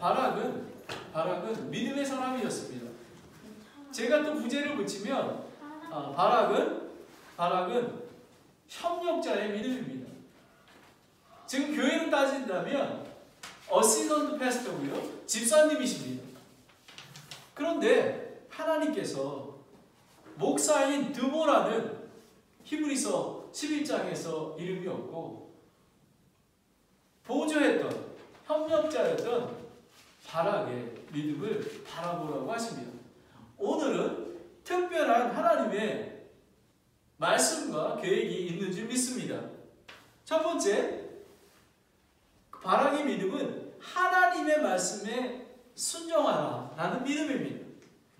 바락은 믿음의 사람이었습니다. 제가 또 부제를 붙이면 바락은 협력자의 믿음입니다. 지금 교회로 따진다면 어시스턴트 패스터고요, 집사님이십니다. 그런데 하나님께서 목사인 드보라는 히브리서 11장에서 이름이 없고 보조했던 협력자였던 바락의 믿음을 바라보라고 하십니다. 오늘은 특별한 하나님의 말씀과 계획이 있는 줄 믿습니다. 첫 번째, 바락의 믿음은 하나님의 말씀에 순종하라 라는 믿음입니다.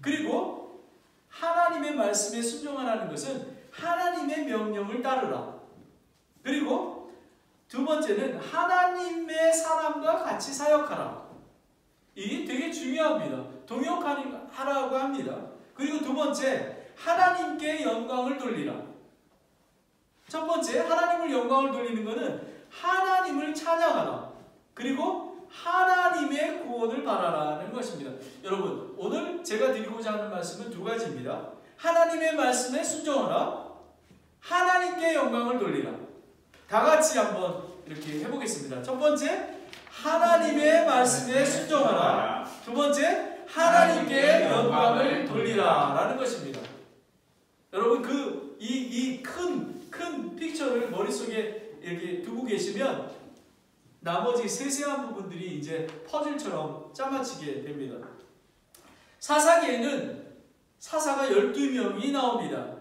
그리고 하나님의 말씀에 순종하라는 것은 하나님의 명령을 따르라. 그리고 두 번째는 하나님의 사람과 같이 사역하라. 이게 되게 중요합니다. 동역하라고 합니다. 그리고 두 번째, 하나님께 영광을 돌리라. 첫 번째, 하나님을 영광을 돌리는 것은 하나님을 찬양하라. 그리고 하나님의 구원을 바라라는 것입니다. 여러분, 오늘 제가 드리고자 하는 말씀은 두 가지입니다. 하나님의 말씀에 순종하라. 하나님께 영광을 돌리라. 다 같이 한번 이렇게 해보겠습니다. 첫 번째, 하나님의 말씀에 순종하라. 두 번째, 하나님께 영광을 돌리라 라는 것입니다. 여러분, 이 큰 픽처를 머릿속에 이렇게 두고 계시면 나머지 세세한 부분들이 이제 퍼즐처럼 짜맞히게 됩니다. 사사기에는 사사가 12명이 나옵니다.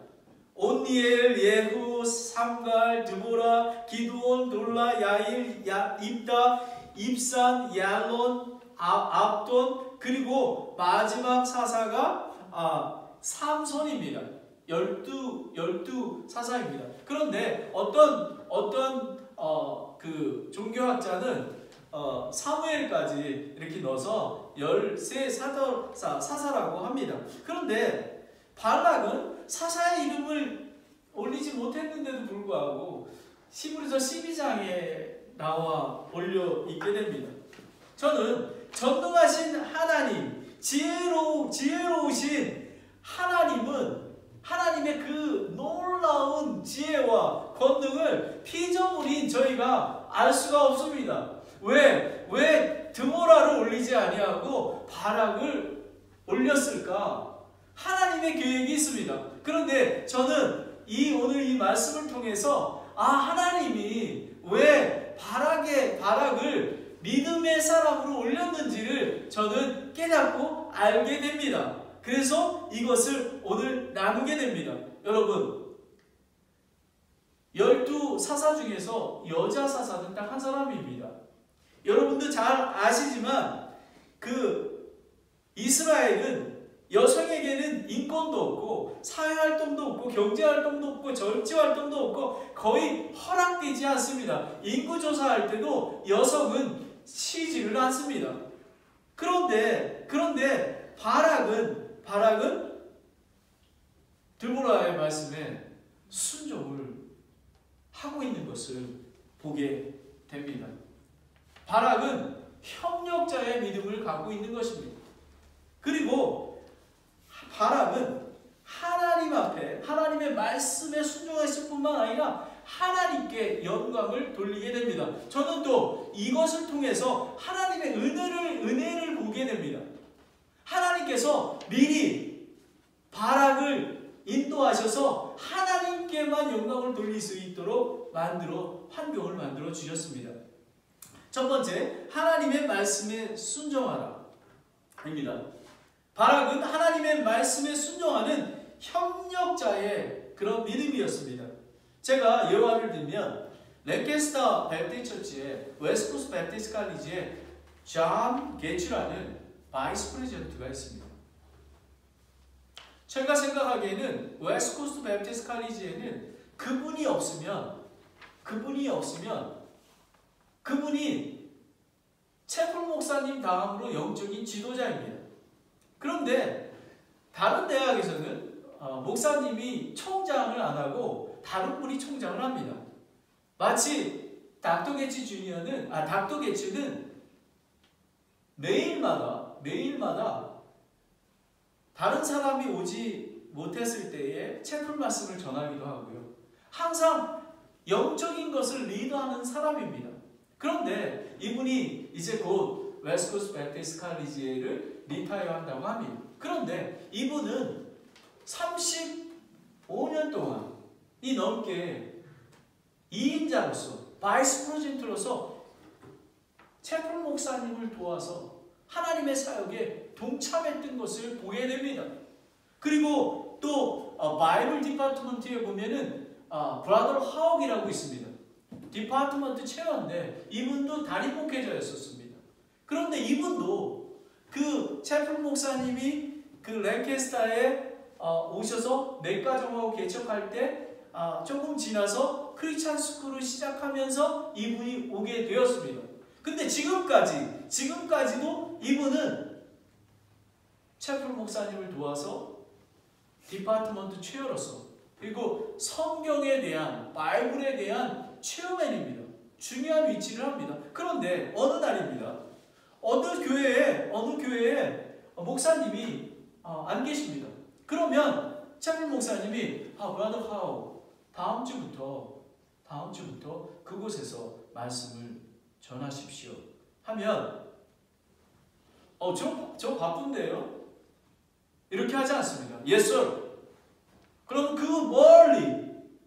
온니엘, 예후, 삼갈, 드보라, 기드온, 돌라, 야일, 입다, 입산, 얄론, 압돈, 그리고 마지막 사사가 삼손입니다. 12 사사입니다. 그런데 어떤 그 종교학자는 사무엘까지 이렇게 넣어서 13 사사라고 합니다. 그런데 발락은 사사의 이름을 올리지 못했는데도 불구하고 히브리서 12장에 나와 올려 있게 됩니다. 저는 전능하신 하나님, 지혜로우신 하나님의 그 놀라운 지혜와 권능을 피조물인 저희가 알 수가 없습니다. 왜 드보라를 올리지 아니하고 바락을 올렸을까? 하나님의 계획이 있습니다. 그런데 저는 오늘 이 말씀을 통해서 하나님이 왜 바락을 믿음의 사람으로 올렸는지를 저는 깨닫고 알게 됩니다. 그래서 이것을 오늘 나누게 됩니다. 여러분, 12 사사 중에서 여자 사사는 딱 한 사람입니다. 여러분도 잘 아시지만 이스라엘은 여성에게는 인권도 없고 사회활동도 없고 경제활동도 없고 정치활동도 없고 거의 허락되지 않습니다. 인구조사할 때도 여성은 쉬지를 않습니다. 그런데 바락은 드보라의 말씀에 순종을 하고 있는 것을 보게 됩니다. 바락은 협력자의 믿음을 갖고 있는 것입니다. 그리고 바락은 하나님 앞에 하나님의 말씀에 순종했을 뿐만 아니라 하나님께 영광을 돌리게 됩니다. 저는 또 이것을 통해서 하나님의 은혜를 보게 됩니다. 하나님께서 미리 바락을 인도하셔서 하나님께만 영광을 돌릴 수 있도록 환경을 만들어 주셨습니다. 첫 번째, 하나님의 말씀에 순종하라 입니다. 바락은 하나님의 말씀에 순종하는 협력자의 그런 믿음이었습니다. 제가 예화를 들면 랭캐스터 베프티스트 처치의 웨스트코스트 베프티스트 칼리지에 존 게츠라는 바이스 프레지던트가 있습니다. 제가 생각하기에는 웨스트코스트 베프티스트 칼리지에는 그분이 채플 목사님 다음으로 영적인 지도자입니다. 그런데 다른 대학에서는 목사님이 총장을 안 하고 다른 분이 총장을 합니다. 마치 닥터 게츠는 매일마다 다른 사람이 오지 못했을 때에 채플 말씀을 전하기도 하고요. 항상 영적인 것을 리드하는 사람입니다. 그런데 이분이 이제 곧 웨스트코스트 배프티스트 칼리지를 리타이어 한다고 합니다. 그런데 이분은 35년 동안이 넘게 2인자로서 바이스 프로젝트로서 채플 목사님을 도와서 하나님의 사역에 동참했던 것을 보게 됩니다. 그리고 또 바이블 디파트먼트에 보면은 브라더 하욱이라고 있습니다. 디파트먼트 체어인데 이분도 단임 목회자였었습니다. 그런데 이분도 그 채플 목사님이 그 랭캐스터에 오셔서 내과정하고 개척할 때 조금 지나서 크리스찬 스쿨을 시작하면서 이분이 오게 되었습니다. 근데 지금까지도 이분은 채플 목사님을 도와서 디파트먼트 체어로서 그리고 성경에 대한 바이블에 대한 체어맨입니다. 중요한 위치를 합니다. 그런데 어느 날입니다. 어느 교회에 목사님이 안 계십니다. 그러면 채플 목사님이 브라더 하우 다음 주부터 그곳에서 말씀을 전하십시오 하면 저 바쁜데요? 이렇게 하지 않습니다. Yes, sir. 그럼 그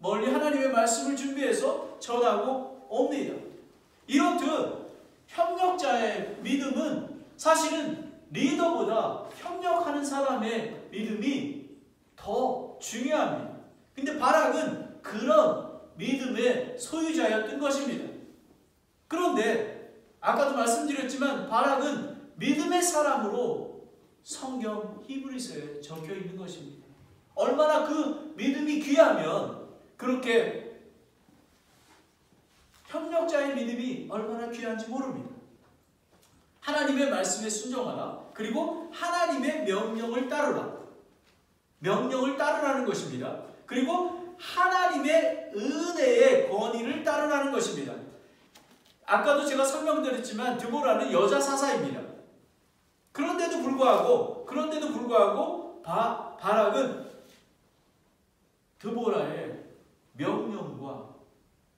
멀리 하나님의 말씀을 준비해서 전하고 옵니다. 이렇듯 협력자의 믿음은 사실은 리더보다 협력하는 사람의 믿음이 더 중요합니다. 근데 바락은 그런 믿음의 소유자였던 것입니다. 그런데 아까도 말씀드렸지만 바락은 믿음의 사람으로 성경 히브리서에 적혀 있는 것입니다. 얼마나 그 믿음이 귀하면 그렇게 협력자의 믿음이 얼마나 귀한지 모릅니다. 하나님의 말씀에 순종하라. 그리고 하나님의 명령을 따르라. 명령을 따르라는 것입니다. 그리고 하나님의 은혜의 권위를 따르라는 것입니다. 아까도 제가 설명드렸지만 드보라는 여자 사사입니다. 그런데도 불구하고 바락은 드보라의 명령과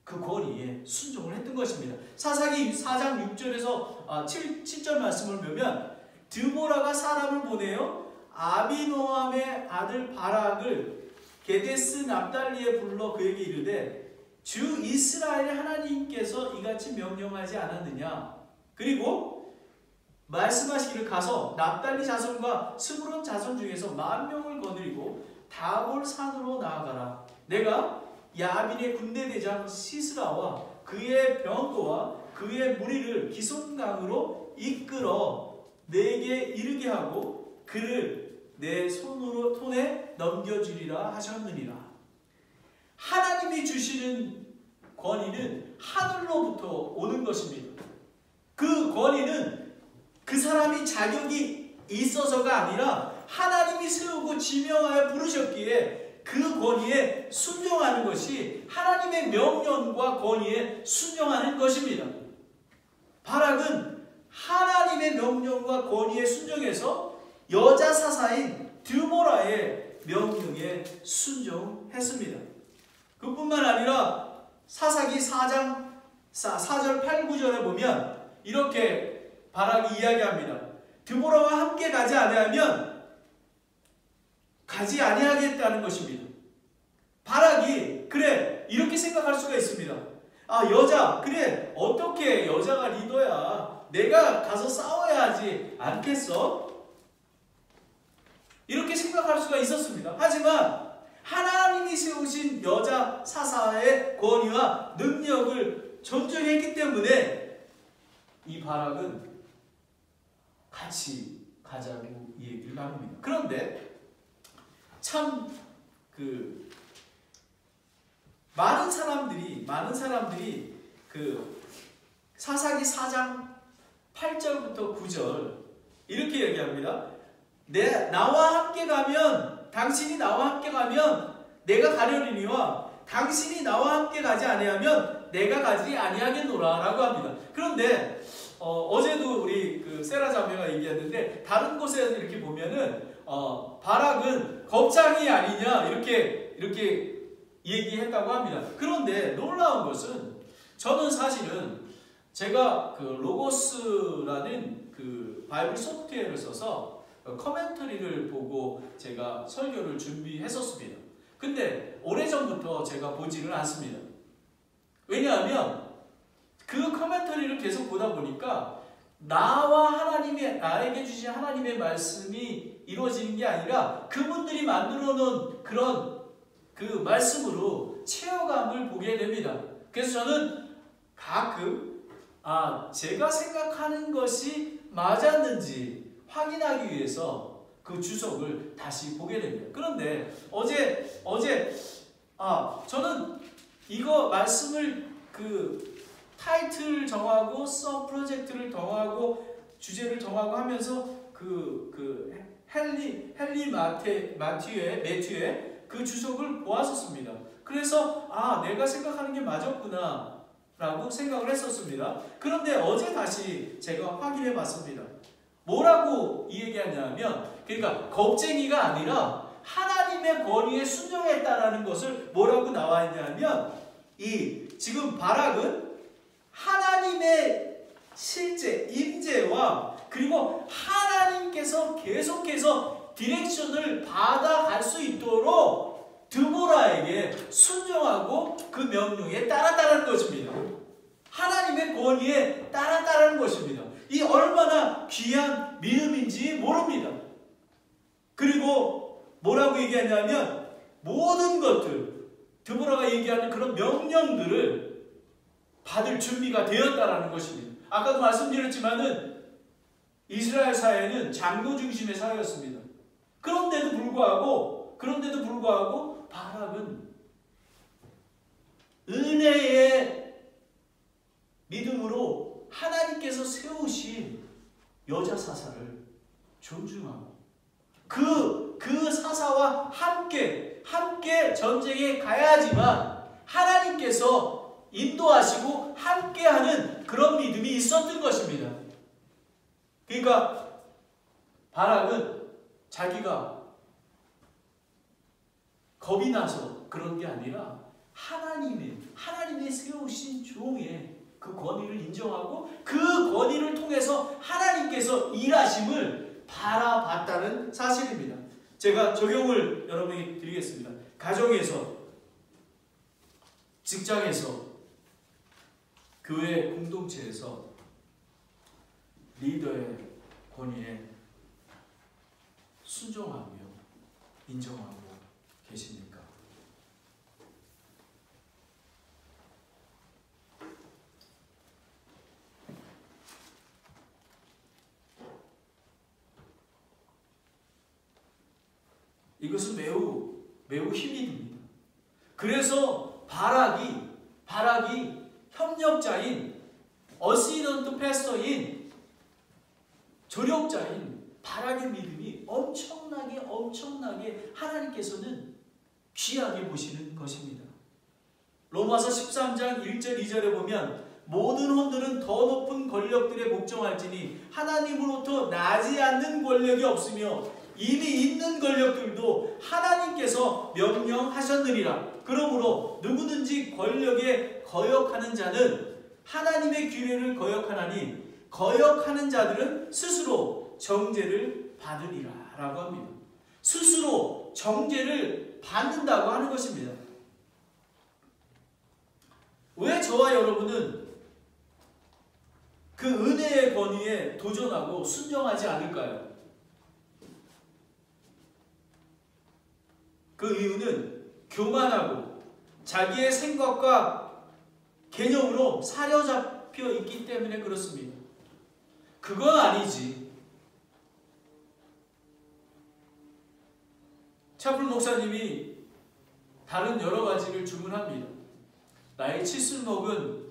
그 권위에 순종을 했던 것입니다. 사사기 4장 6절에서 7절 말씀을 보면 드보라가 사람을 보내어 아비노함의 아들 바락을 게데스 납달리에 불러 그에게 이르되 주 이스라엘 하나님께서 이같이 명령하지 않았느냐. 그리고 말씀하시기를 가서 납달리 자손과 스불론 자손 중에서 10,000명을 거느리고 다볼 산으로 나아가라. 내가 야빈의 군대 대장 시스라와 그의 병거와 그의 무리를 기손강으로 이끌어 내게 이르게 하고 그를 내 손에 넘겨주리라 하셨느니라. 하나님이 주시는 권위는 하늘로부터 오는 것입니다. 그 권위는 그 사람이 자격이 있어서가 아니라 하나님이 세우고 지명하여 부르셨기에 그 권위에 순종하는 것이 하나님의 명령과 권위에 순종하는 것입니다. 바락은 하나님의 명령과 권위에 순종해서 여자 사사인 드보라의 명령에 순종했습니다. 그뿐만 아니라 사사기 4장 4절 8, 9절에 보면 이렇게 바락이 이야기합니다. 드보라와 함께 가지 아니하겠다는 것입니다. 바락이 그래 이렇게 생각할 수가 있습니다. 여자 그래 어떻게 여자가 리더야. 내가 가서 싸워야 하지 않겠어? 이렇게 생각할 수가 있었습니다. 하지만 하나님이 세우신 여자 사사의 권위와 능력을 존중했기 때문에 이 바락은 같이 가자고 얘기를 나눕니다. 그런데 참 많은 사람들이 그 사사기 4장 8절부터 9절 이렇게 얘기합니다. 당신이 나와 함께 가면 내가 가려니와 당신이 나와 함께 가지 아니하면 내가 가지 아니하겠노라 라고 합니다. 그런데 어제도 우리 그 세라 자매가 얘기했는데 다른 곳에 이렇게 보면은 바락은 겁장이 아니냐 이렇게 얘기했다고 합니다. 그런데 놀라운 것은 저는 사실은 제가 그 로고스라는 그 바이블 소프트웨어를 써서 커멘터리를 보고 제가 설교를 준비했었습니다. 근데 오래전부터 제가 보지를 않습니다. 왜냐하면 그 커멘터리를 계속 보다 보니까 나에게 주신 하나님의 말씀이 이루어지는 게 아니라 그분들이 만들어 놓은 그런 그 말씀으로 체험감을 보게 됩니다. 그래서 저는 가끔 제가 생각하는 것이 맞았는지 확인하기 위해서 그 주석을 다시 보게 됩니다. 그런데 어제 저는 이거 말씀을 그 타이틀 정하고 서 프로젝트를 정하고 주제를 정하고 하면서 그 헨리 매튜의 그 주석을 보았었습니다. 그래서 내가 생각하는 게 맞았구나 라고 생각을 했었습니다. 그런데 어제 다시 제가 확인해 봤습니다. 뭐라고 이 얘기하냐면, 그러니까 겁쟁이가 아니라 하나님의 권위에 순종했다라는 것을 뭐라고 나와 있냐면, 지금 바락은 하나님의 실제 임재와 그리고 하나님께서 계속해서 디렉션을 받아갈 수 있도록 드보라에게 순종하고 그 명령에 따랐다는 것입니다. 하나님의 권위에 따랐다는 것입니다. 이 얼마나 귀한 믿음인지 모릅니다. 그리고 뭐라고 얘기하냐면 모든 것들, 드보라가 얘기하는 그런 명령들을 받을 준비가 되었다라는 것입니다. 아까도 말씀드렸지만은 이스라엘 사회는 장로 중심의 사회였습니다. 그런데도 불구하고 바락은 은혜의 믿음으로 하나님께서 세우신 여자 사사를 존중하고 그 사사와 함께 전쟁에 가야지만 하나님께서 인도하시고 함께하는 그런 믿음이 있었던 것입니다. 그러니까 바락은 자기가 겁이 나서 그런 게 아니라 하나님의 세우신 종의 그 권위를 인정하고 그 권위를 통해서 하나님께서 일하심을 바라봤다는 사실입니다. 제가 적용을 여러분에게 드리겠습니다. 가정에서, 직장에서, 교회 공동체에서 리더의 권위에 순종하며 인정하고 계십니까? 이것은 매우 힘이 듭니다. 그래서 바락이 협력자인 어시던트 패스터인 조력자인 바락의 믿음이 엄청나게 하나님께서는 귀하게 보시는 것입니다. 로마서 13장 1절 2절에 보면 모든 혼들은 더 높은 권력들에 복종할지니 하나님으로부터 나지 않는 권력이 없으며 이미 있는 권력들도 하나님께서 명령하셨느니라. 그러므로 누구든지 권력에 거역하는 자는 하나님의 규례를 거역하나니 거역하는 자들은 스스로 정죄를 받으리라 라고 합니다. 스스로 정죄를 받는다고 하는 것입니다. 왜 저와 여러분은 그 은혜의 권위에 도전하고 순종하지 않을까요? 그 이유는 교만하고 자기의 생각과 개념으로 사로잡혀 있기 때문에 그렇습니다. 그건 아니지. 차플 목사님이 다른 여러 가지를 주문합니다. 나의 칫솔 먹은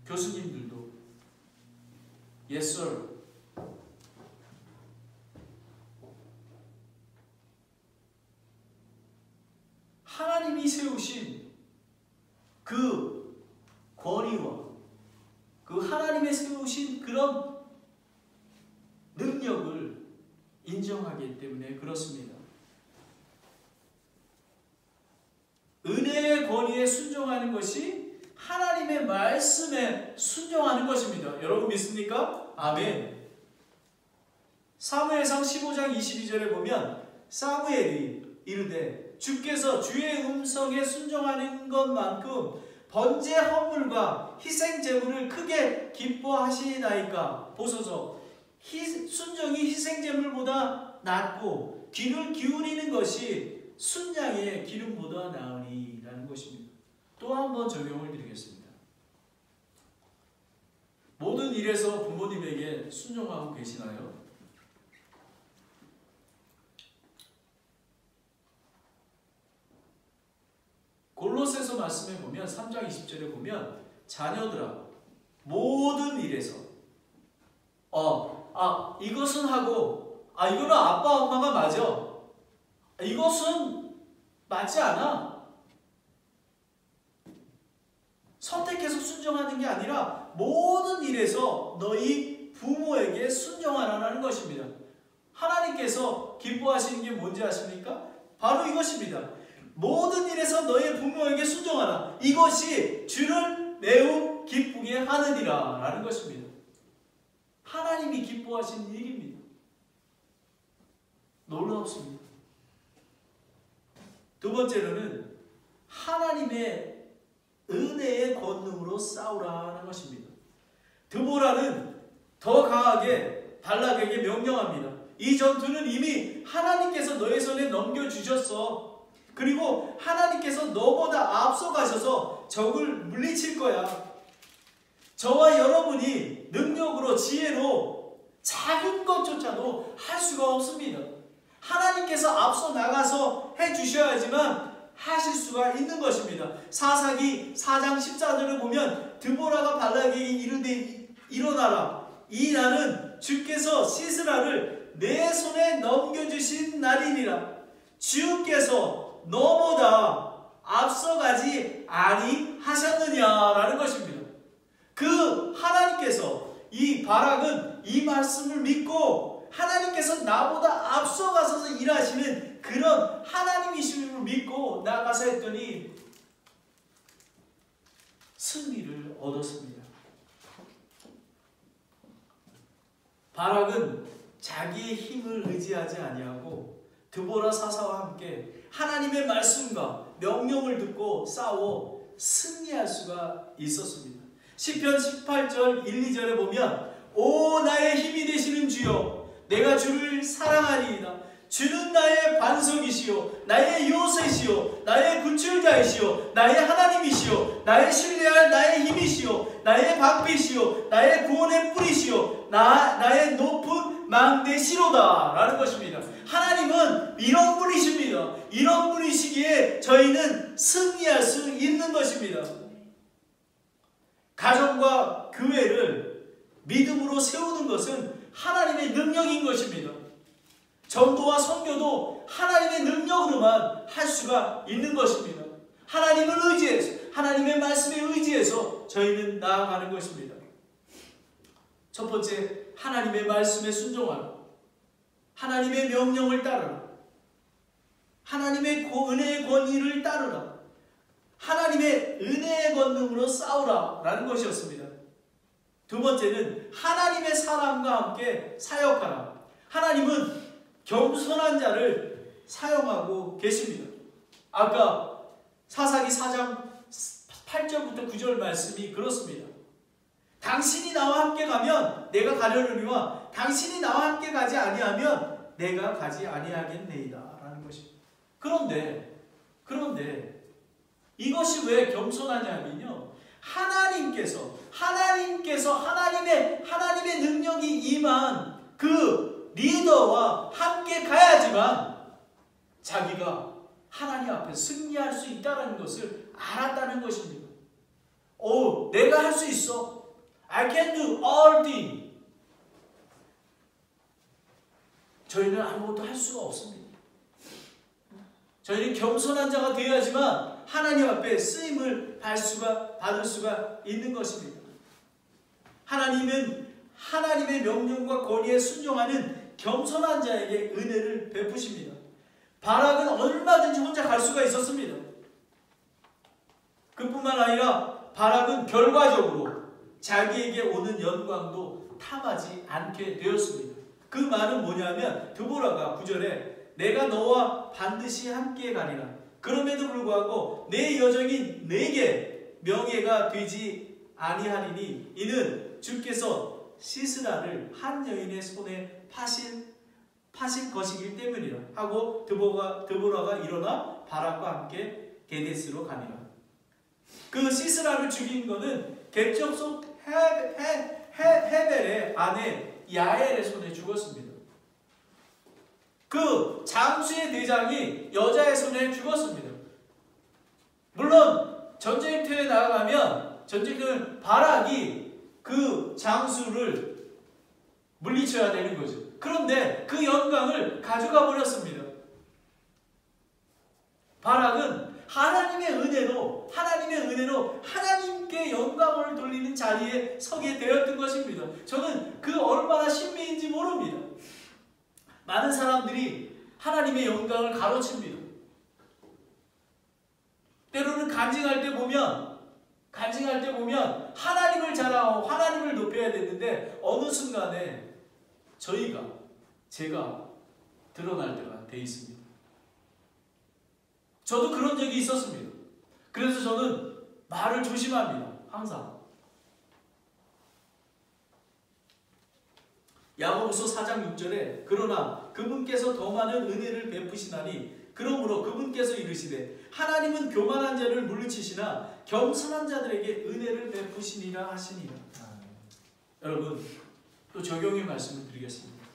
교수님들도 Yes, sir. 하나님이 세우신 그 권위와 그 능력을 인정하기 때문에 그렇습니다. 은혜의 권위에 순종하는 것이 하나님의 말씀에 순종하는 것입니다. 여러분 믿습니까? 아멘. 사무엘상 15장 22절에 보면 사무엘이 이르되 주께서 주의 음성에 순종하는 것만큼 번제 헌물과 희생 제물을 크게 기뻐하시나이까. 보소서, 순종이 희생 제물보다 낫고 귀를 기울이는 것이 순양의 기름보다 나으니 라는 것입니다. 또 한 번 적용을 드리겠습니다. 모든 일에서 부모님에게 순종하고 계시나요? 골로새서 말씀에 보면 3장 20절에 보면 자녀들아 모든 일에서 이것은 하고 이거는 아빠 엄마가 맞아. 이것은 맞지 않아. 선택해서 순종하는 게 아니라 모든 일에서 너희 부모에게 순종하라는 것입니다. 하나님께서 기뻐하시는 게 뭔지 아십니까? 바로 이것입니다. 모든 일에서 너희 부모에게 순종하라. 이것이 주를 매우 기쁘게 하느니라 라는 것입니다. 하나님이 기뻐하시는 일입니다. 놀랍습니다. 두 번째로는 하나님의 은혜의 권능으로 싸우라는 것입니다. 드보라는 더 강하게 발락에게 명령합니다. 이 전투는 이미 하나님께서 너의 손에 넘겨주셨어. 그리고 하나님께서 너보다 앞서가셔서 적을 물리칠 거야. 저와 여러분이 능력으로 지혜로 작은 것조차도 할 수가 없습니다. 하나님께서 앞서 나가서 해주셔야지만 하실 수가 있는 것입니다. 사사기 4장 14절을 보면 드보라가 발락에게 이르되 일어나라. 이 날은 주께서 시스라를 내 손에 넘겨주신 날이니라. 주께서 너보다 앞서가지 아니하셨느냐라는 것입니다. 그 하나님께서 이 바락은 이 말씀을 믿고 하나님께서 나보다 앞서가서 일하시는 그런 하나님이심을 믿고 나가서 했더니 승리를 얻었습니다. 바락은 자기의 힘을 의지하지 아니하고 드보라 사사와 함께 하나님의 말씀과 명령을 듣고 싸워 승리할 수가 있었습니다. 시편 18절 1, 2절에 보면 오 나의 힘이 되시는 주여 내가 주를 사랑하리이다. 주는 나의 반석이시요 나의 요새시요 나의 구출자이시요 나의 하나님이시요 나의 신뢰할 나의 힘이시요 나의 방패시요 나의 구원의 뿌리시요 나의 높은 망대시로다 라는 것입니다. 하나님은 이런 분이십니다. 이런 분이시기에 저희는 승리할 수 있는 것입니다. 가정과 교회를 믿음으로 세우는 것은 하나님의 능력인 것입니다. 전도와 선교도 하나님의 능력으로만 할 수가 있는 것입니다. 하나님을 의지해서 하나님의 말씀에 의지해서 저희는 나아가는 것입니다. 첫 번째, 하나님의 말씀에 순종하라. 하나님의 명령을 따르라. 하나님의 은혜의 권위를 따르라. 하나님의 은혜의 권능으로 싸우라 라는 것이었습니다. 두 번째는 하나님의 사람과 함께 사역하라. 하나님은 겸손한 자를 사용하고 계십니다. 아까 사사기 4장 8절부터 9절 말씀이 그렇습니다. 당신이 나와 함께 가면 내가 가려느니와 당신이 나와 함께 가지 아니하면 내가 가지 아니하겠네이다 라는 것입니다. 그런데 이것이 왜 겸손하냐면요, 하나님께서 하나님의 능력이 임한 그 리더와 함께 가야지만 자기가 하나님 앞에 승리할 수 있다는 것을 알았다는 것입니다. 내가 할 수 있어. I can do all things. 저희는 아무것도 할 수가 없습니다. 저희는 겸손한 자가 되어야지만 하나님 앞에 쓰임을 받을 수가 있는 것입니다. 하나님은 하나님의 명령과 권위에 순종하는 겸손한 자에게 은혜를 베푸십니다. 바락은 얼마든지 혼자 갈 수가 있었습니다. 그뿐만 아니라 바락은 결과적으로 자기에게 오는 영광도 탐하지 않게 되었습니다. 그 말은 뭐냐면 드보라가 9절에 내가 너와 반드시 함께 가리라. 그럼에도 불구하고 내 여정이 내게 명예가 되지 아니하리니 이는 주께서 시스라를 한 여인의 손에 파실 것이기 때문이라 하고 드보라가 일어나 바락과 함께 게데스로 가니라. 그 시스라를 죽인 것은 객접속 헤벨의 아내 야엘의 손에 죽었습니다. 그 장수의 대장이 여자의 손에 죽었습니다. 물론 전쟁터에 나아가면 전쟁터는 바락이 그 장수를 물리쳐야 되는 거죠. 그런데 그 영광을 가져가 버렸습니다. 바락은 하나님의 은혜로 하나님께 영광을 돌리는 자리에 서게 되었던 것입니다. 저는 그 얼마나 신비인지 모릅니다. 많은 사람들이 하나님의 영광을 가로칩니다. 때로는 간증할 때 보면 하나님을 자랑하고 하나님을 높여야 되는데 어느 순간에 제가 드러날 때가 돼 있습니다. 저도 그런 적이 있었습니다. 그래서 저는 말을 조심합니다. 항상. 야고보서 4장 6절에 그러나 그분께서 더 많은 은혜를 베푸시나니 그러므로 그분께서 이르시되 하나님은 교만한 자를 물리치시나 겸손한 자들에게 은혜를 베푸시니라 하시니라. 여러분 또 적용의 말씀을 드리겠습니다.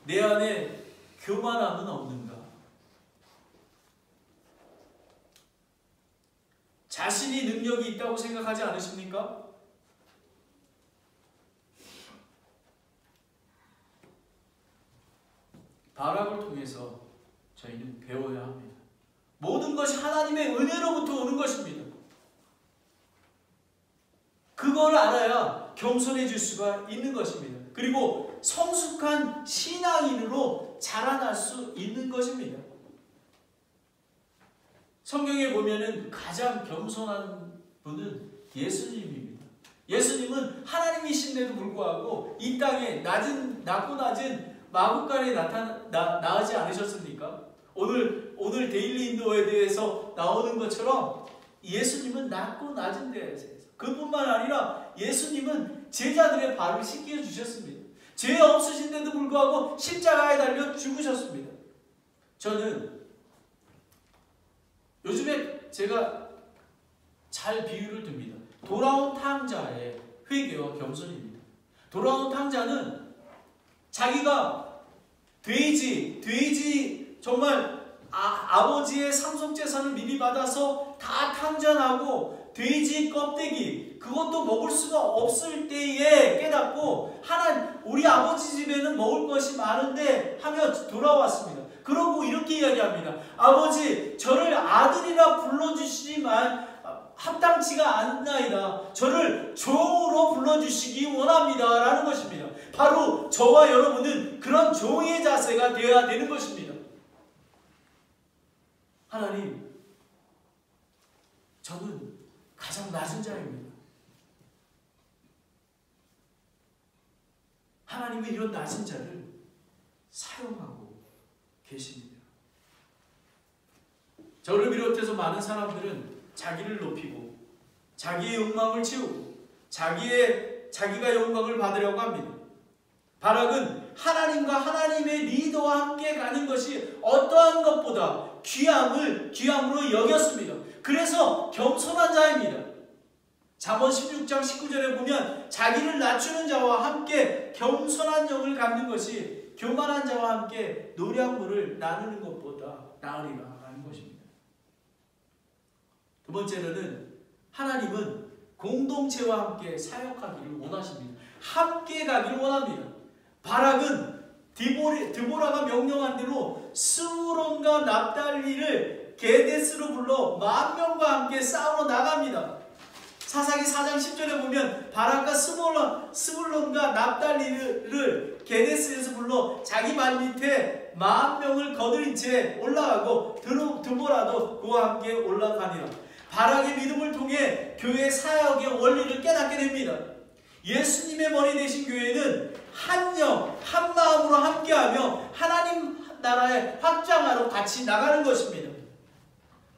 내 안에 교만함은 없는가? 자신이 능력이 있다고 생각하지 않으십니까? 바락을 통해서 저희는 배워야 합니다. 모든 것이 하나님의 은혜로부터 오는 것입니다. 그걸 알아야 겸손해질 수가 있는 것입니다. 그리고 성숙한 신앙인으로 자라날 수 있는 것입니다. 성경에 보면은 가장 겸손한 분은 예수님입니다. 예수님은 하나님이신데도 불구하고 이 땅에 낮고 낮은 마구간에 나오지 않으셨습니까? 오늘 데일리 인도에 대해서 나오는 것처럼 예수님은 낮고 낮은 데에서 그뿐만 아니라 예수님은 제자들의 발을 씻겨 주셨습니다. 죄 없으신데도 불구하고 십자가에 달려 죽으셨습니다. 저는 요즘에 제가 잘 비유를 듭니다. 돌아온 탕자의 회개와 겸손입니다. 돌아온 탕자는 자기가 돼지 정말 아버지의 상속재산을 미리 받아서 다 탕전하고 돼지 껍데기 그것도 먹을 수가 없을 때에 깨닫고 우리 아버지 집에는 먹을 것이 많은데 하며 돌아왔습니다. 그러고 이렇게 이야기합니다. 아버지 저를 아들이라 불러주시지만 합당치가 않나이다. 저를 종으로 불러주시기 원합니다. 라는 것입니다. 바로 저와 여러분은 그런 종의 자세가 되어야 되는 것입니다. 하나님, 저는 가장 낮은 자입니다. 하나님은 이런 낮은 자를 사용하고 계십니다. 저를 비롯해서 많은 사람들은 자기를 높이고 자기의 욕망을 채우고 자기가 영광을 받으려고 합니다. 바락은 하나님과 하나님의 리더와 함께 가는 것이 어떠한 것보다 귀함으로 여겼습니다. 그래서 겸손한 자입니다. 잠언 16장 19절에 보면 자기를 낮추는 자와 함께 겸손한 영을 갖는 것이 교만한 자와 함께 노량물을 나누는 것보다 나으리라 하는 것입니다. 두 번째로는 하나님은 공동체와 함께 사역하기를 원하십니다. 함께 가기를 원합니다. 바락은 드보라가 명령한 대로 스므론과 납달리를 게데스로 불러 10,000명과 함께 싸우러 나갑니다. 사사기 4장 10절에 보면 바락과 스불론과 납달리를 게데스에서 불러 자기 발 밑에 10,000명을 거느린 채 올라가고 드보라도 그와 함께 올라가니라. 바락의 믿음을 통해 교회 사역의 원리를 깨닫게 됩니다. 예수님의 머리 되신 교회는 한 영, 한 마음으로 함께하며 하나님 나라의 확장하러 같이 나가는 것입니다.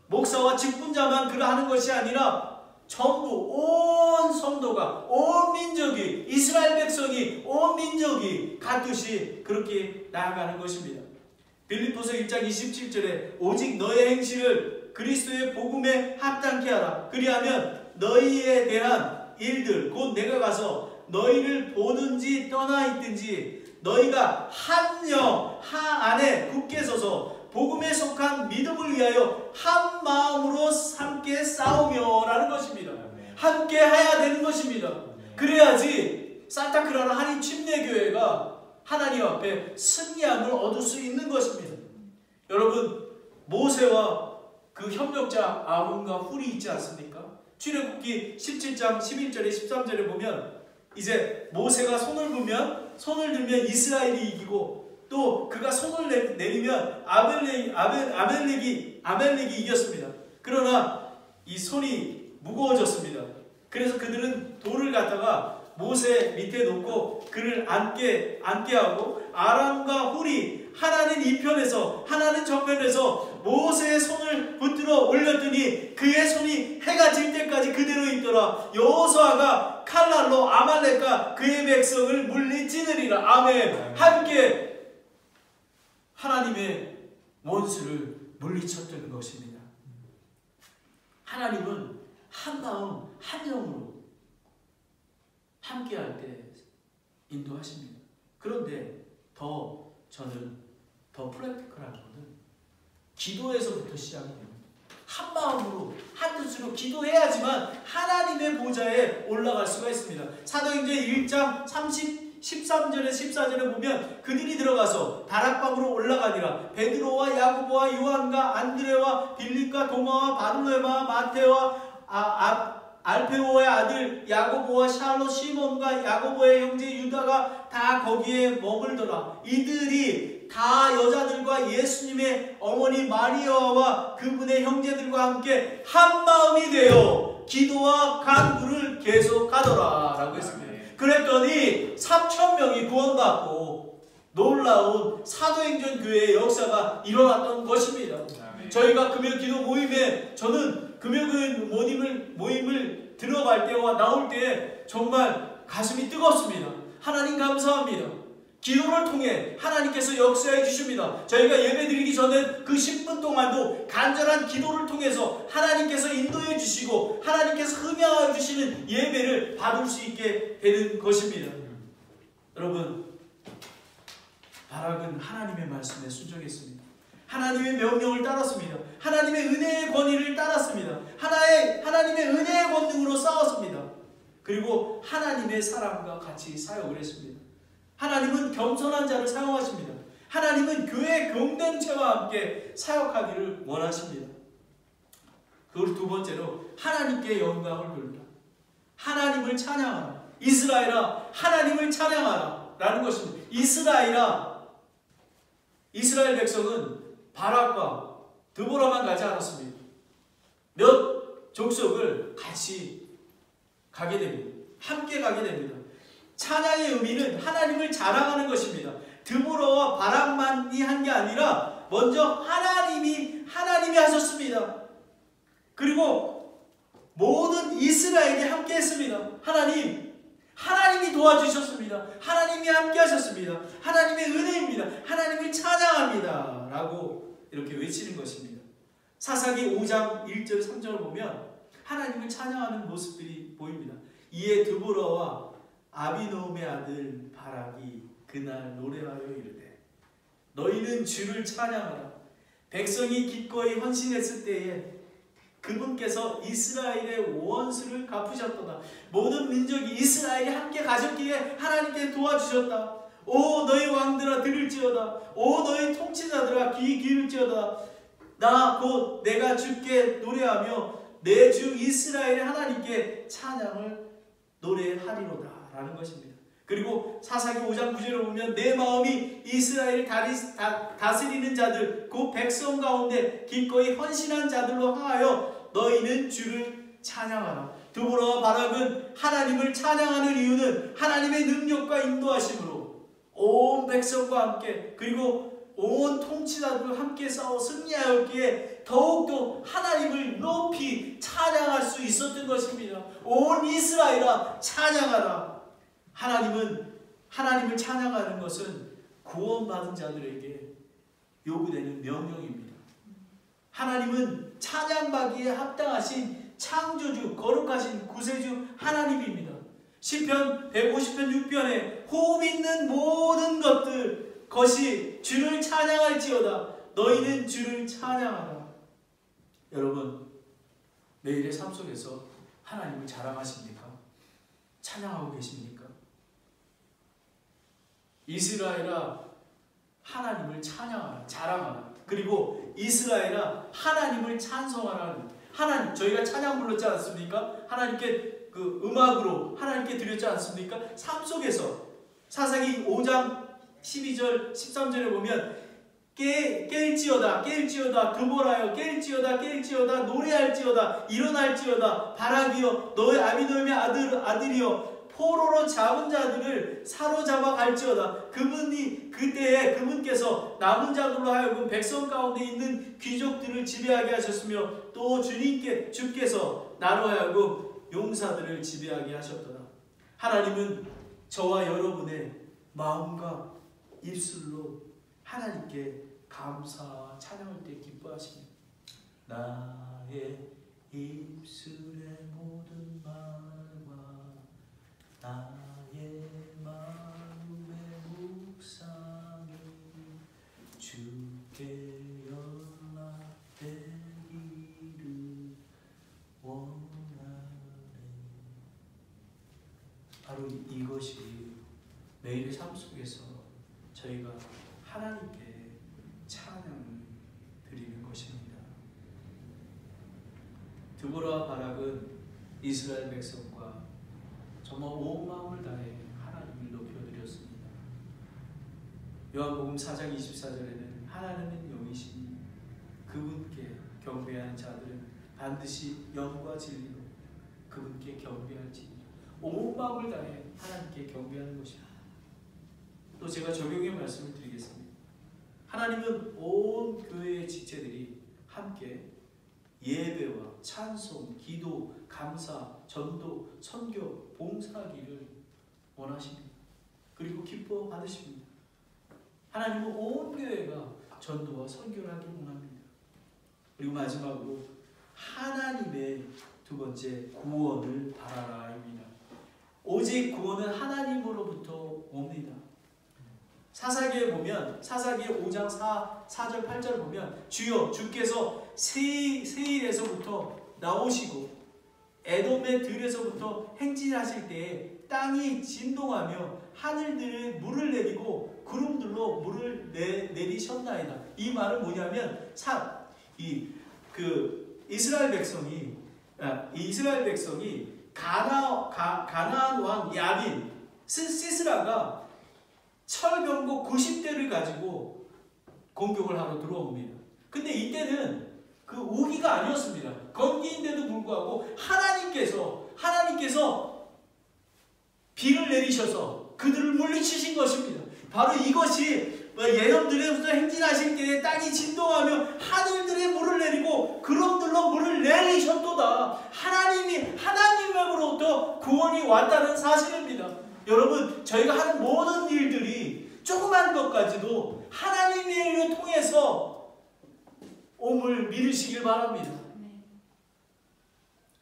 목사와 직분자만 그러하는 것이 아니라 전부 온 성도가, 온 민족이, 이스라엘 백성이, 온 민족이 같이 그렇게 나아가는 것입니다. 빌립보서 1장 27절에 오직 너의 행실을 그리스도의 복음에 합당케 하라. 그리하면 너희에 대한 일들 곧 내가 가서 너희를 보든지 떠나 있든지 너희가 한 영 안에 굳게 서서 복음에 속한 믿음을 위하여 한 마음으로 함께 싸우며 라는 것입니다. 함께 해야 되는 것입니다. 그래야지 산타크라라 한인 침례교회가 하나님 앞에 승리함을 얻을 수 있는 것입니다. 여러분, 모세와 그 협력자 아론과 훌이 있지 않습니까? 출애굽기 17장 11절에 13절에 보면 이제 모세가 손을 들면 이스라엘이 이기고 또 그가 손을 내리면 아멜렉이 이겼습니다. 그러나 이 손이 무거워졌습니다. 그래서 그들은 돌을 갖다가 모세 밑에 놓고 그를 앉게 하고 아람과 훌이 하나는 이편에서 하나는 저편에서 모세의 손을 붙들어 올렸더니 그의 손이 해가 질 때까지 그대로 있더라. 여호수아가 칼날로 아말렉과 그의 백성을 물리치느니라. 아멘. 함께 하나님의 원수를 물리쳤던 것입니다. 하나님은 한 마음 한 영으로 함께할 때 인도하십니다. 그런데 저는 더 프랙티컬한 것은 기도에서부터 시작이 됩니다. 한 마음으로 한 뜻으로 기도해야지만 하나님의 보좌에 올라갈 수가 있습니다. 사도행전 1장 13절에 14절에 보면 그들이 들어가서 다락방으로 올라가니라. 베드로와 야고보와 요한과 안드레와 빌립과 도마와 바르나바와 마테와 알페오의 아들 야고보와 샬롯 시몬과 야고보의 형제 유다가 다 거기에 머물더라. 이들이 다 여자들과 예수님의 어머니 마리아와 그분의 형제들과 함께 한 마음이 되어 기도와 간구를 계속하더라 라고 했습니다. 그랬더니 3,000명이 구원받고 놀라운 사도행전 교회의 역사가 일어났던 것입니다. 저희가 금요 기도 모임에 저는 금요 모임을 들어갈 때와 나올 때 정말 가슴이 뜨겁습니다. 하나님 감사합니다. 기도를 통해 하나님께서 역사해 주십니다. 저희가 예배 드리기 전에 그 10분 동안도 간절한 기도를 통해서 하나님께서 인도해 주시고 하나님께서 흠양하여 주시는 예배를 받을 수 있게 되는 것입니다. 여러분, 바락은 하나님의 말씀에 순종했습니다. 하나님의 명령을 따랐습니다. 하나님의 은혜의 권위를 따랐습니다. 하나님의 은혜의 권능으로 싸웠습니다. 그리고 하나님의 사람과 같이 사역을 했습니다. 하나님은 겸손한 자를 사용하십니다. 하나님은 교회 공동체와 함께 사역하기를 원하십니다. 그리고 두 번째로 하나님께 영광을 돌리라. 하나님을 찬양하라. 이스라엘아 하나님을 찬양하라 라는 것입니다. 이스라엘 백성은 바락과 드보라만 가지 않았습니다. 몇 족속을 같이 가게 됩니다. 함께 가게 됩니다. 찬양의 의미는 하나님을 자랑하는 것입니다. 드보라와 바락만이 한 게 아니라 먼저 하나님이 하셨습니다. 그리고 모든 이스라엘이 함께 했습니다. 하나님이 도와주셨습니다. 하나님이 함께 하셨습니다. 하나님의 은혜입니다. 하나님을 찬양합니다 라고 이렇게 외치는 것입니다. 사사기 5장 1절 3절을 보면 하나님을 찬양하는 모습들이 보입니다. 이에 드보라와 아비노음의 아들 바락이 그날 노래하여 이르되 너희는 주를 찬양하라. 백성이 기꺼이 헌신했을 때에 그분께서 이스라엘의 원수를 갚으셨도다. 모든 민족이 이스라엘이 함께 가졌기에 하나님께 도와주셨다. 오 너희 왕들아 들을지어다. 오 너희 통치자들아 귀 기울지어다. 나 곧 내가 주께 노래하며 내 주 이스라엘의 하나님께 찬양을 노래하리로다 라는 것입니다. 그리고 사사기 5장 9절을 보면 내 마음이 이스라엘을 다스리는 자들 그 백성 가운데 기꺼이 헌신한 자들로 향하여 너희는 주를 찬양하라. 드보라와 바락은 하나님을 찬양하는 이유는 하나님의 능력과 인도하심으로 온 백성과 함께 그리고 온 통치자들과 함께 싸워 승리하였기에 더욱더 하나님을 높이 찬양할 수 있었던 것입니다. 온 이스라엘아 찬양하라. 하나님을 찬양하는 것은 구원받은 자들에게 요구되는 명령입니다. 하나님은 찬양받기에 합당하신 창조주, 거룩하신 구세주 하나님입니다. 시편 150편 6편에 호흡 있는 모든 것이 주를 찬양할지어다. 너희는 주를 찬양하라. 여러분, 매일의 삶 속에서 하나님을 자랑하십니까? 찬양하고 계십니까? 이스라엘아 하나님을 찬양하라, 자랑하라. 그리고 이스라엘아 하나님을 찬송하라. 하나님, 저희가 찬양 불렀지 않습니까? 하나님께 그 음악으로 하나님께 드렸지 않습니까? 삶 속에서 사사기 5장 12절 13절에 보면 깰지어다 드보라여 깰지어다 노래할지어다 일어날지어다 바락이여 너의 아비노함의 아들이여 포로로 잡은 자들을 사로잡아 갈지어다. 그때에 그분께서 남은 자들로 하여금 백성 가운데 있는 귀족들을 지배하게 하셨으며 또 주께서 나로 하여금 용사들을 지배하게 하셨도다. 하나님은 저와 여러분의 마음과 입술로 하나님께 감사와 찬양할 때 기뻐하십니다. 나의 입술의 모든 말과 나의 마음의 묵상이 주께 연락되기를 원하네. 바로 이것이 매일의 삶 속에서 저희가 하나님께 찬양을 드리는 것입니다. 드보라와 바락은 이스라엘 백성과 정말 온 마음을 다해 하나님을 높여드렸습니다. 요한복음 4장 24절에는 하나님은 영이시니 그분께 경배하는 자들은 반드시 영과 진리로 그분께 경배할지니 온 마음을 다해 하나님께 경배하는 것입니다. 또 제가 적용의 말씀을 드리겠습니다. 하나님은 온 교회의 지체들이 함께 예배와 찬송, 기도, 감사, 전도, 선교, 봉사하기를 원하십니다. 그리고 기뻐 받으십니다. 하나님은 온 교회가 전도와 선교를 하길 원합니다. 그리고 마지막으로 하나님의 두 번째 구원을 바라라입니다. 오직 구원은 하나님으로부터 옵니다. 사사기에 보면 사사기 5장 4절 8절을 보면 주여 주께서 세일에서부터 나오시고 에돔의 들에서부터 행진하실 때에 땅이 진동하며 하늘들에 물을 내리고 구름들로 물을 내리셨나이다. 이 말은 뭐냐면 이스라엘 백성이 가나안 왕 야빈 시스라가 철병고 90대를 가지고 공격을 하러 들어옵니다. 근데 이때는 그 우기가 아니었습니다. 건기인데도 불구하고 하나님께서 비를 내리셔서 그들을 물리치신 것입니다. 바로 이것이 예언들에서 행진하실 때에 땅이 진동하며 하늘들에 물을 내리고 구름들로 물을 내리셨도다. 하나님으로부터 구원이 왔다는 사실입니다. 여러분, 저희가 하는 모든 일들이 조그만 것까지도 하나님의 일을 통해서 옴을 믿으시길 바랍니다.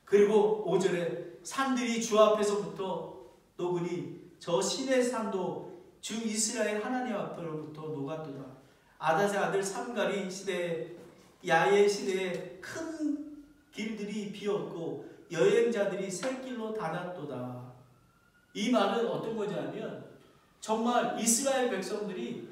그리고 5절에 산들이 주 앞에서부터 녹으니 저 신의 산도 주 이스라엘 하나님 앞으로부터 녹았도다. 아닷의 아들 삼갈이 시대에 야의 시대에 큰 길들이 비었고 여행자들이 샛길로 다녔도다. 이 말은 어떤 거냐면 정말 이스라엘 백성들이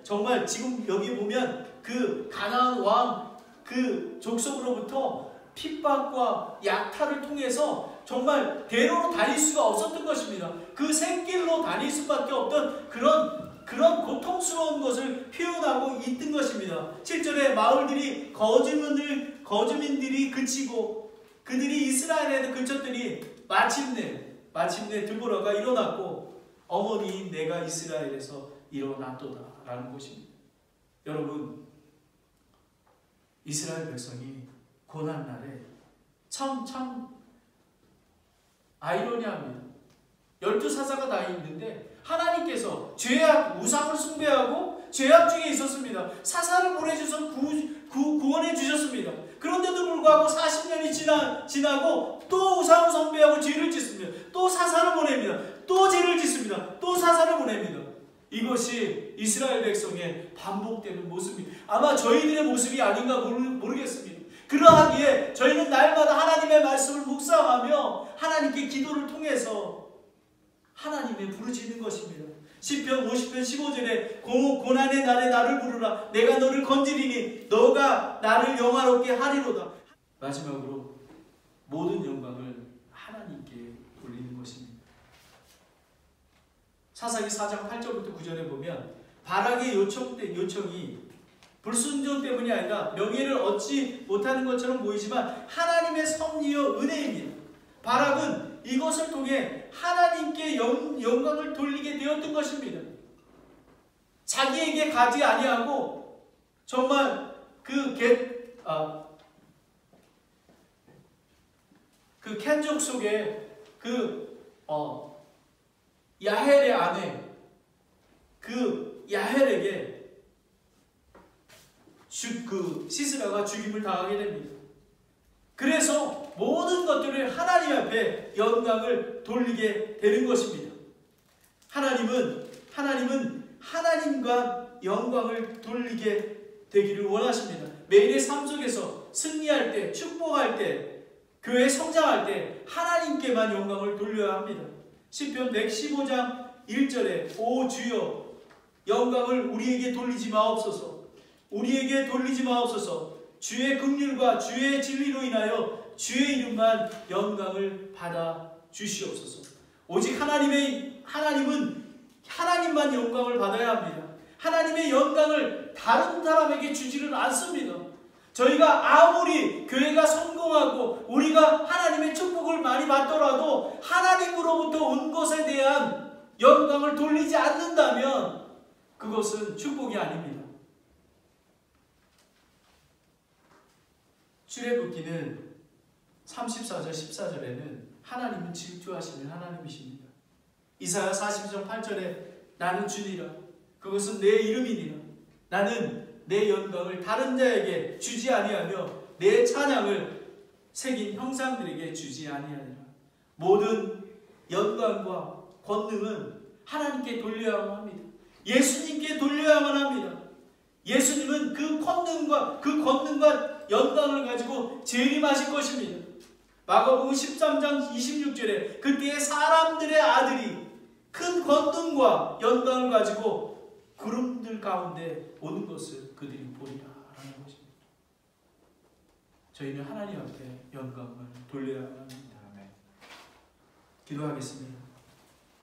정말 지금 여기 보면 그 가나안 왕 그 족속으로부터 핍박과 약탈을 통해서 정말 대로로 다닐 수가 없었던 것입니다. 그 샛길로 다닐 수밖에 없던 그런 고통스러운 것을 표현하고 있던 것입니다. 7절에 마을들이 거주민들이 그치고 그들이 이스라엘에 그쳤더니 마침내 드보라가 일어났고 어머니인 내가 이스라엘에서 일어났도다 라는 것입니다. 여러분, 이스라엘 백성이 고난날에 참 아이러니합니다. 12사자가 다 있는데 하나님께서 죄악, 우상을 숭배하고 죄악 중에 있었습니다. 사사를 보내주셔서 구원해 주셨습니다. 그런데도 불구하고 40년이 지나고 또 우상을 숭배하고 죄를 짓습니다. 또 사사를 보냅니다. 또 죄를 짓습니다. 또 사사를 보냅니다. 이것이 이스라엘 백성의 반복되는 모습입니다. 아마 저희들의 모습이 아닌가 모르겠습니다. 그러하기에 저희는 날마다 하나님의 말씀을 묵상하며 하나님께 기도를 통해서 하나님의 부르짖는 것입니다. 시편 50편 15절에 고난의 날에 나를 부르라. 내가 너를 건지리니 너가 나를 영화롭게 하리로다. 마지막으로 모든 영광을 하나님께 돌리는 것입니다. 사사기 4장 8절부터 9절에 보면 바락의 요청이 불순종 때문이 아니라 명예를 얻지 못하는 것처럼 보이지만 하나님의 섭리여 은혜입니다. 바락은 이것을 통해 하나님께 영광을 돌리게 되었던 것입니다. 자기에게 가지 아니하고 정말 그 켄족 속에 야헬의 아내 야헬에게 시스라가 죽임을 당하게 됩니다. 그래서 모든 것들을 하나님 앞에 영광을 돌리게 되는 것입니다. 하나님은 하나님과 영광을 돌리게 되기를 원하십니다. 매일의 삶 속에서 승리할 때, 축복할 때, 교회 성장할 때 하나님께만 영광을 돌려야 합니다. 시편 115장 1절에 오 주여 영광을 우리에게 돌리지 마옵소서. 우리에게 돌리지 마옵소서. 주의 긍휼과 주의 진리로 인하여 주의 이름만 영광을 받아 주시옵소서. 오직 하나님은 하나님만 영광을 받아야 합니다. 하나님의 영광을 다른 사람에게 주지를 않습니다. 저희가 아무리 교회가 성공하고 우리가 하나님의 축복을 많이 받더라도 하나님으로부터 온 것에 대한 영광을 돌리지 않는다면 그것은 축복이 아닙니다. 출애굽기는 34절 14절에는 하나님은 질투하시는 하나님이십니다. 이사야 40장 8절에 나는 주니라 그것은 내 이름이니라 나는 내 영광을 다른 자에게 주지 아니하며 내 찬양을 새긴 형상들에게 주지 아니하리라. 모든 영광과 권능은 하나님께 돌려야만 합니다. 예수님께 돌려야만 합니다. 예수님은 그 권능과 영광을 가지고 재림하실 것입니다. 마가복음 13장 26절에 그때의 사람들의 아들이 큰 권능과 영광을 가지고 구름들 가운데 오는 것을 그들이 보리라 라는 것입니다. 저희는 하나님 앞에 영광을 돌려야 합니다. 기도하겠습니다.